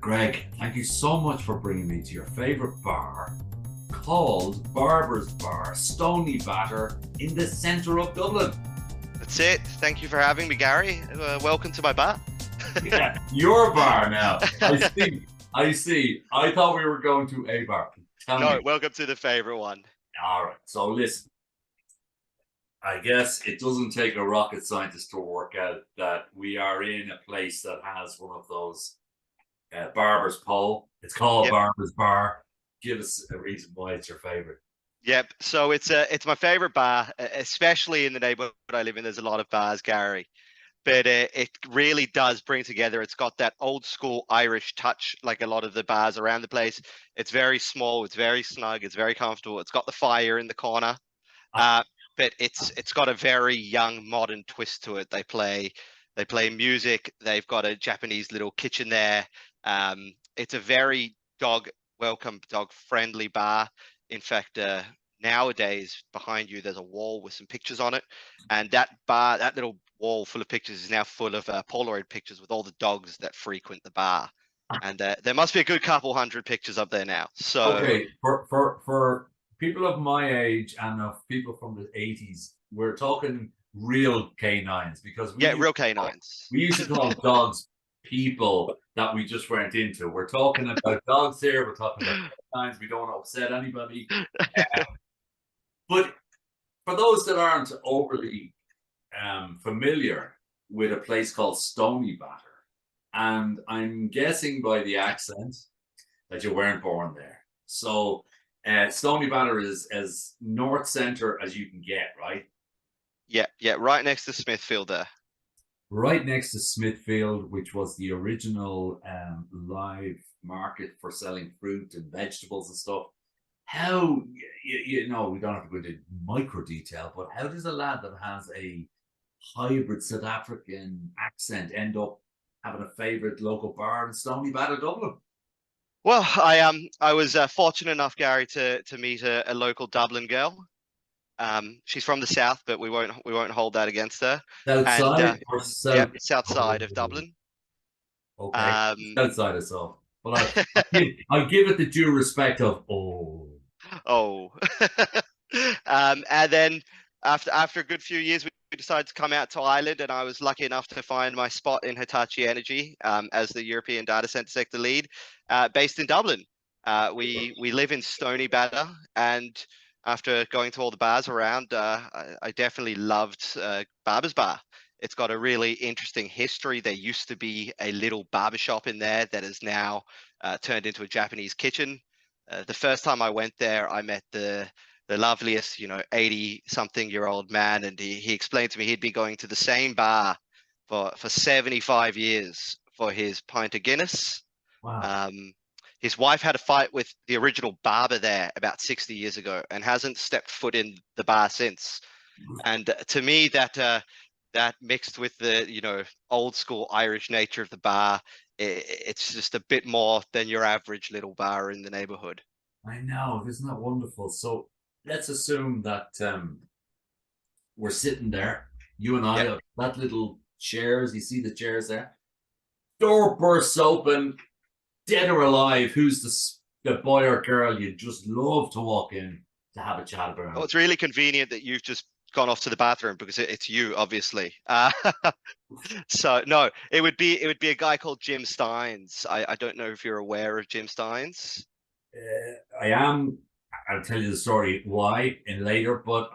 Greg, thank you so much for bringing me to your favorite bar called Barber's Bar, Stony Batter in the centre of Dublin. That's it. Thank you for having me, Gary. Welcome to my bar. Yeah, your bar now. I see. I see. I thought we were going to a bar. Tell No, me. welcome to the favorite one. All right. So listen, I guess it doesn't take a rocket scientist to work out that we are in a place that has one of those barber's pole. It's called Yep. Barber's Bar. Give us a reason why it's your favorite. Yep. So it's my favorite bar, especially in the neighborhood I live in. There's a lot of bars, Gary, but it really does bring together. It's got that old school Irish touch, like a lot of the bars around the place. It's very small. It's very snug. It's very comfortable. It's got the fire in the corner. Uh, but it's got a very young modern twist to it. They play music. They've got a Japanese little kitchen there. It's a very dog welcome, dog friendly bar. In fact, nowadays behind you there's a wall with some pictures on it, and that little wall full of pictures is now full of Polaroid pictures with all the dogs that frequent the bar. And there must be a good couple hundred pictures up there now. So Okay, for people of my age and of people from the 80s, we're talking real canines because yeah, real canines. we used to call dogs people that we just weren't into. We're talking about dogs here, we're talking about canines, we don't want to upset anybody. But for those that aren't overly familiar with a place called Stony Batter, and I'm guessing by the accent that you weren't born there. So Stony Batter is as north center as you can get, right? Yeah, yeah, right next to Smithfield there. Right next to Smithfield, which was the original live market for selling fruit and vegetables and stuff. How, we don't have to go into micro detail, but how does a lad that has a hybrid South African accent end up having a favorite local bar in Stony Batter, Dublin? Well, I was fortunate enough, Gary, to meet a local Dublin girl. She's from the south, but we won't hold that against her. South And side or yep, south? south Oh, side of Dublin. okay. Um, South side of so. But I give it the due respect of oh, and then after a good few years, we decided to come out to Ireland, and I was lucky enough to find my spot in Hitachi Energy as the European data center sector lead, based in Dublin. We live in Stony Batter, and after going to all the bars around, I definitely loved Barber's Bar. It's got a really interesting history. There used to be a little barber shop in there that is now turned into a Japanese kitchen. The first time I went there, I met the loveliest, 80-something-year-old man, and he explained to me he'd been going to the same bar for 75 years for his pint of Guinness. wow. Um, his wife had a fight with the original barber there about 60 years ago and hasn't stepped foot in the bar since. And to me, that mixed with the old school Irish nature of the bar, it's just a bit more than your average little bar in the neighborhood. I know, isn't that wonderful? So let's assume that we're sitting there, you and I, Yep. that little chairs, you see the chairs there? Door bursts open, dead or alive, who's the boy or girl you'd just love to walk in to have a chat Well, about? it's really convenient that you've just gone off to the bathroom because it's you, obviously. So no, it would be a guy called Jim Steins. I don't know if you're aware of Jim Steins. I am, I'll tell you the story why in later, but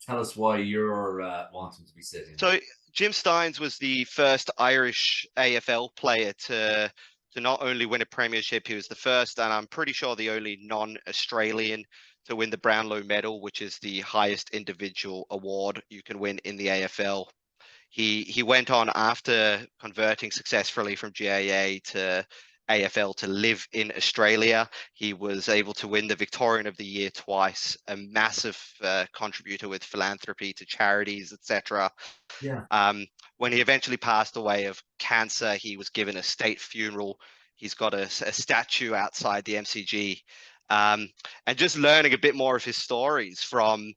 tell us why you're wanting to be sitting there. So Jim Steins was the first Irish AFL player to not only win a premiership, he was the first, and I'm pretty sure the only non-Australian to win the Brownlow Medal, which is the highest individual award you can win in the AFL. He went on after converting successfully from GAA to AFL to live in Australia. He was able to win the Victorian of the Year twice, a massive contributor with philanthropy to charities, etc. Yeah. When he eventually passed away of cancer, he was given a state funeral. He's got a statue outside the MCG. And just learning a bit more of his stories from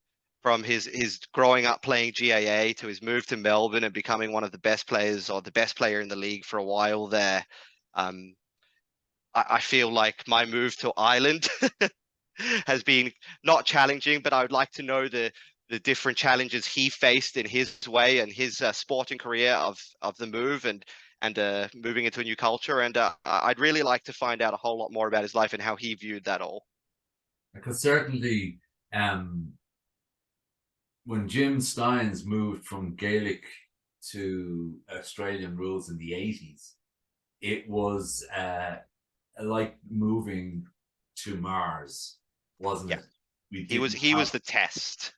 his growing up playing GAA to his move to Melbourne and becoming one of the best players or the best player in the league for a while there. Um, I feel like my move to Ireland has been not challenging, but I would like to know the different challenges he faced in his way and his sporting career of the move and moving into a new culture. And I'd really like to find out a whole lot more about his life and how he viewed that all. Because certainly, when Jim Steins moved from Gaelic to Australian rules in the 80s, it was like moving to Mars, wasn't Yeah, it? We he didn't was have, the test.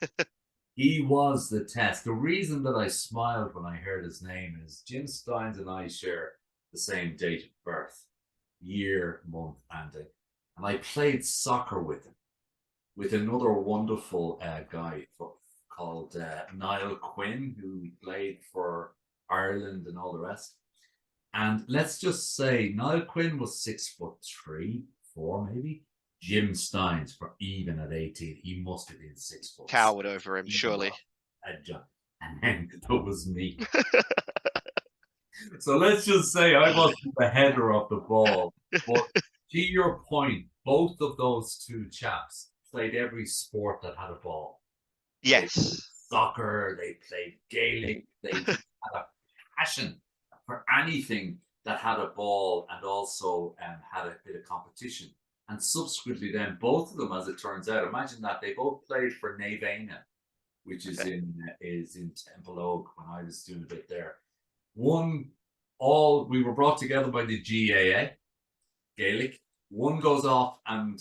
he was the test. The reason that I smiled when I heard his name is Jim Steins and I share the same date of birth, year, month, and day. And I played soccer with him, with another wonderful guy called Niall Quinn, who played for Ireland and all the rest. And let's just say Niall Quinn was 6'3", 4 maybe. Jim Steins, for even at 18, he must have been 6 foot. Towered over him, surely. And then there was me. So let's just say I wasn't the header of the ball. But to your point, both of those two chaps played every sport that had a ball. They played Yes. soccer, they played Gaelic, they had a passion for anything that had a ball and also had a bit of competition. And subsequently, then both of them, as it turns out, imagine that they both played for Navena, which is in Temple Oak when I was doing a bit there. We were brought together by the GAA, Gaelic. One goes off and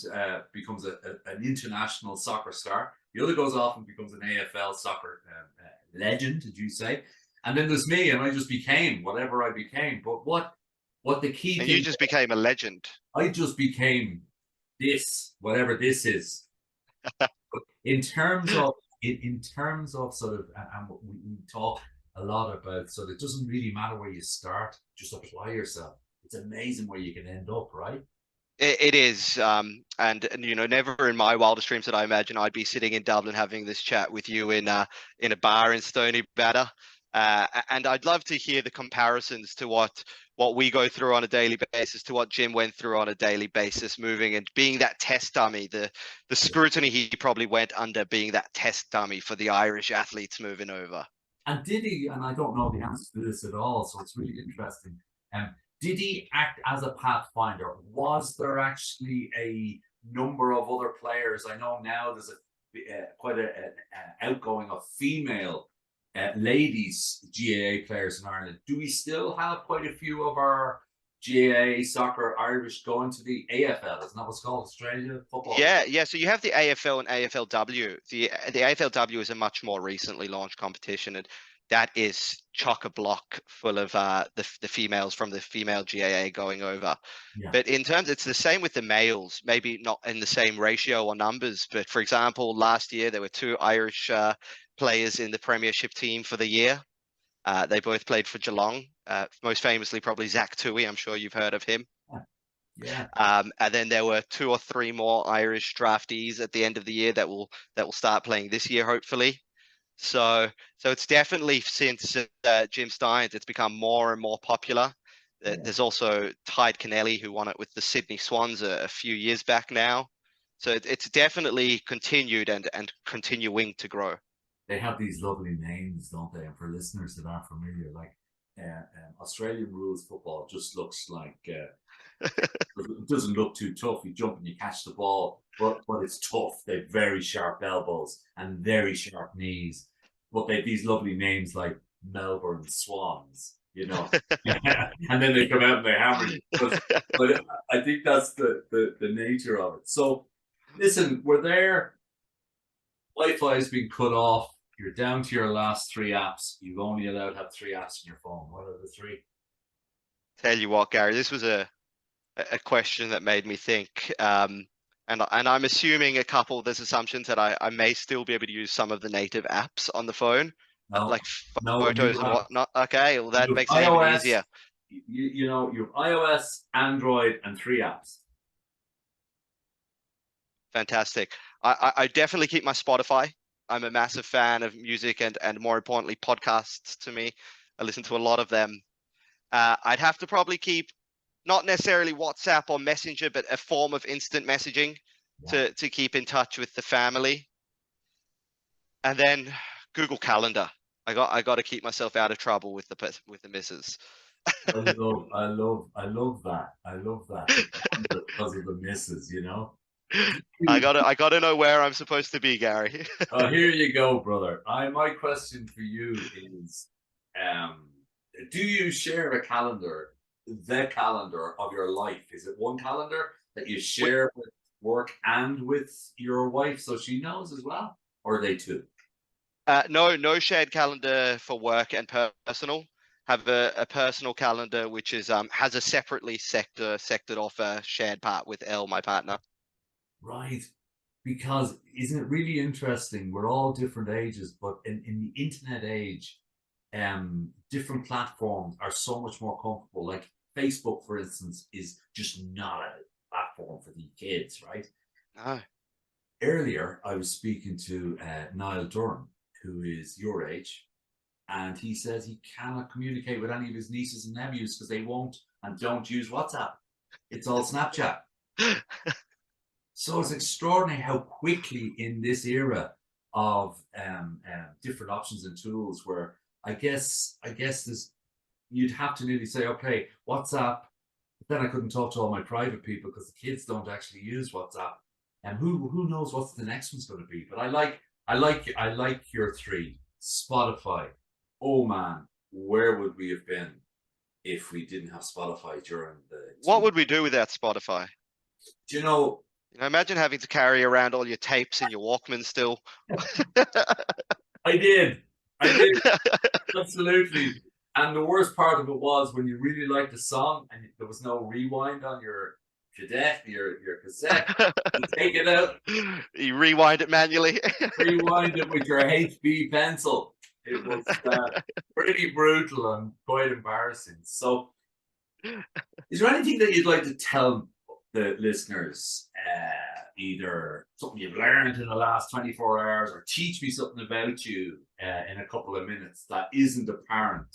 becomes an international soccer star. The other goes off and becomes an AFL soccer legend, did you say? And then there's me, and I just became whatever I became. But what the key And thing? you just became a legend. I just became this, whatever this is. in terms of sort of, and we talk a lot about, so it doesn't really matter where you start, just apply yourself. It's amazing where you can end up, right? It is, and never in my wildest dreams did I imagine I'd be sitting in Dublin having this chat with you in a bar in Stony Batter. And I'd love to hear the comparisons to what we go through on a daily basis to what Jim went through on a daily basis, moving and being that test dummy, the scrutiny he probably went under being that test dummy for the Irish athletes moving over. And did he, and I don't know the answer to this at all, so it's really interesting. Did he act as a pathfinder? Was there actually a number of other players? I know now there's quite an outgoing of female ladies GAA players in Ireland. Do we still have quite a few of our GAA soccer Irish going to the AFL? Isn't that what's called, Australia Football? Yeah. So you have the AFL and AFLW. The AFLW is a much more recently launched competition, and that is chock-a-block full of the females from the female GAA going over. Yeah. But in terms, it's the same with the males. Maybe not in the same ratio or numbers, but for example, last year there were two Irish players in the Premiership team for the year. They both played for Geelong. Most famously, probably Zach Tui. I'm sure you've heard of him. Yeah. And then there were 2 or 3 more Irish draftees at the end of the year that will start playing this year, hopefully. So it's definitely since Jim Steins, it's become more and more popular. There's also Garry Connolly, who won it with the Sydney Swans a few years back now. So it's definitely continued and continuing to grow. They have these lovely names, don't they? And for listeners that aren't familiar, like Australian rules football just looks like it doesn't look too tough. You jump and you catch the ball, but it's tough. They have very sharp elbows and very sharp knees. But they have these lovely names like Melbourne Swans, and then they come out and they hammer you. But I think that's the nature of it. So, listen, we're there. Wi-Fi has been cut off. You're down to your last 3 apps. You've only allowed to have 3 apps in your phone. What are the 3? Tell you what, Garry, this was a question that made me think. And I'm assuming a couple of those assumptions that I may still be able to use some of the native apps on the phone, like photos and whatnot. Okay, well that makes it even easier. You have iOS, Android, and 3 apps. Fantastic. I definitely keep my Spotify. I'm a massive fan of music and more importantly, podcasts to me. I listen to a lot of them. I'd have to probably keep not necessarily WhatsApp or Messenger, but a form of instant messaging Yeah. to keep in touch with the family. And then Google Calendar. I got to keep myself out of trouble with the missus. I love that. I love that. The calendar because of the misses, you know. I gotta know where I'm supposed to be, Gary. Oh, here you go, brother. My question for you is, um, do you share a calendar, the calendar of your life? Is it one calendar that you We- share with work and with your wife so she knows as well? Or are they two? no shared calendar for work and personal. Have a personal calendar which is has a separately sectored off a shared part with Elle, my partner. Right. Because isn't it really interesting? We're all different ages, but in the internet age, different platforms are so much more comfortable. Like Facebook, for instance, is just not a platform for the kids, right? No. Earlier, I was speaking to Niall Durham, who is your age, and he says he cannot communicate with any of his nieces and nephews because they won't and don't use WhatsApp. It's all Snapchat. So it's extraordinary how quickly in this era of different options and tools, where I guess this you'd have to nearly say, okay, WhatsApp. But then I couldn't talk to all my private people because the kids don't actually use WhatsApp, and who knows what's the next one's going to be. But I like your three. Spotify. Oh man, where would we have been if we didn't have Spotify during the What two? would we do without Spotify? Do you know? Imagine having to carry around all your tapes in your Walkman still. I did. I did. Absolutely. And the worst part of it was when you really liked the song and there was no rewind on your your cassette, you take it out, You rewind it manually. rewind it with your HB pencil. It was pretty brutal and quite embarrassing. So, is there anything that you'd like to tell the listeners? Either something you've learned in the last 24 hours or teach me something about you in a couple of minutes that isn't apparent.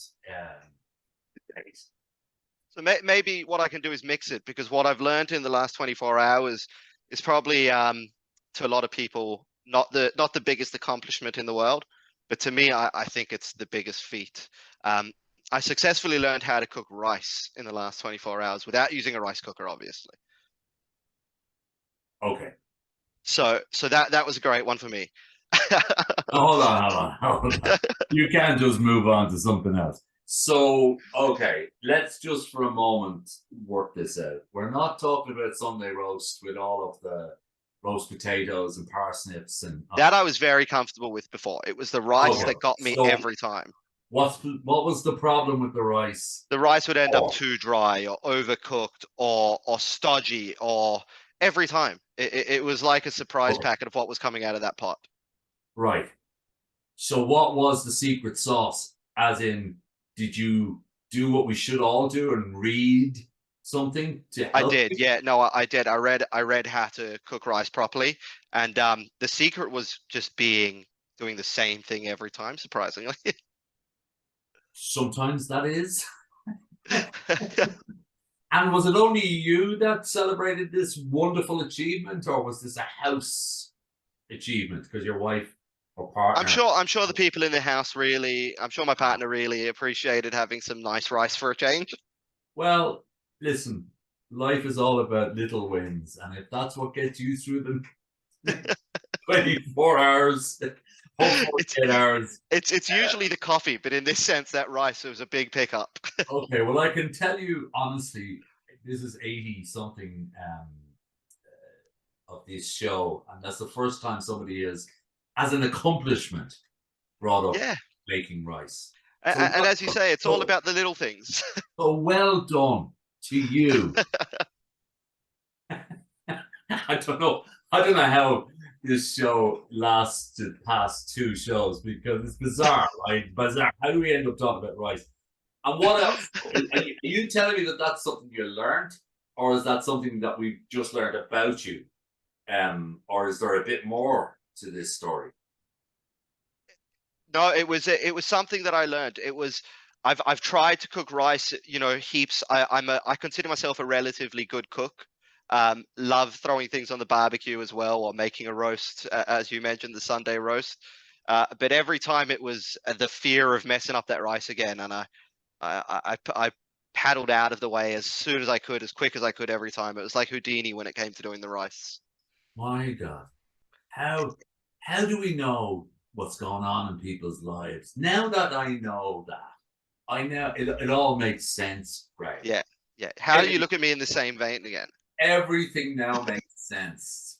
So maybe what I can do is mix it, because what I've learned in the last 24 hours is probably to a lot of people not the biggest accomplishment in the world, but to me I think it's the biggest feat. I successfully learned how to cook rice in the last 24 hours without using a rice cooker, obviously. Okay. So that was a great one for me. Hold on. You can't just move on to something else. So, okay, let's just for a moment work this out. We're not talking about Sunday roast with all of the roast potatoes and parsnips and That I was very comfortable with before. It was the rice okay. that got me So, every time. what was the problem with the rice? The rice would end up Oh, too dry or overcooked or stodgy, or every time. It was like a surprise okay, packet of what was coming out of that pot. right. So, what was the secret sauce? As in, did you do what we should all do and read something to I help did, you? yeah, no, I did. I read how to cook rice properly, and the secret was just doing the same thing every time, surprisingly. Sometimes that is. And was it only you that celebrated this wonderful achievement, or was this a house achievement because your wife or partner? I'm sure the people in the house really, I'm sure my partner really appreciated having some nice rice for a change. Well, listen, life is all about little wins, and if that's what gets you through the 24 hours, whole It's 48 hours. it's usually the coffee, but in this sense, that rice was a big pickup. Okay, well, I can tell you honestly, this is 80 something of this show, and that's the first time somebody has, as an accomplishment, brought up Yeah, making rice. So and as you say, it's all so, about the little things. so well done to you. I don't know. I don't know how this show lasted past two shows because it's bizarre, right? Bizarre. How do we end up talking about rice? And what else? Are you telling me that that's something you learned, or is that something that we've just learned about you? Or is there a bit more to this story? No, it was something that I learned. It was I've tried to cook rice, you know, heaps. I consider myself a relatively good cook. Love throwing things on the barbecue as well, or making a roast, as you mentioned, the Sunday roast. But every time it was the fear of messing up that rice again, and I paddled out of the way as soon as I could, as quick as I could every time. It was like Houdini when it came to doing the rice. My God, how do we know what's going on in people's lives? Now that I know that, I know it all makes sense, right? Yeah, yeah. How do you look at me in the same vein again? Everything now makes sense.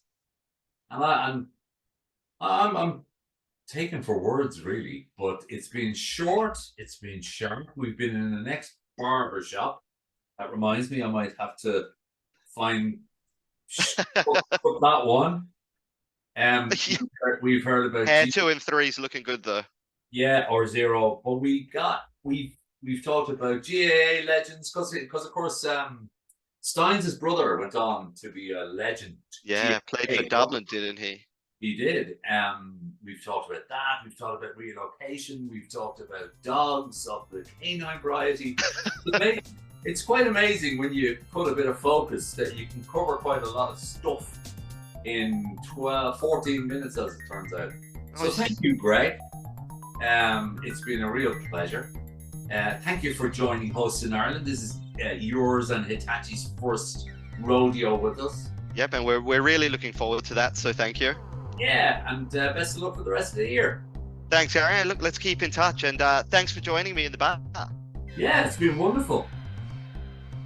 And I'm taken for words really, but it's been short, it's been sharp. We've been in the next barber shop. That reminds me, I might have to find put that one. We've heard about Hair 2 and 3's looking good though. yeah, or zero, but we've talked about GAA legends because of course Steins' brother went on to be a legend. Yeah, played for GAA. Dublin, didn't he? He did. We've talked about that. We've talked about relocation. We've talked about dogs of the canine variety. It's quite amazing when you put a bit of focus that you can cover quite a lot of stuff in 14 minutes, as it turns out. So thank you, Greg. It's been a real pleasure. Thank you for joining Hosts in Ireland. This is yours and Hitachi's first rodeo with us. Yep, and we're really looking forward to that. So thank you. Yeah, and best of luck for the rest of the year. Thanks, Garry. Look, let's keep in touch, and thanks for joining me in the bar. Yeah, it's been wonderful.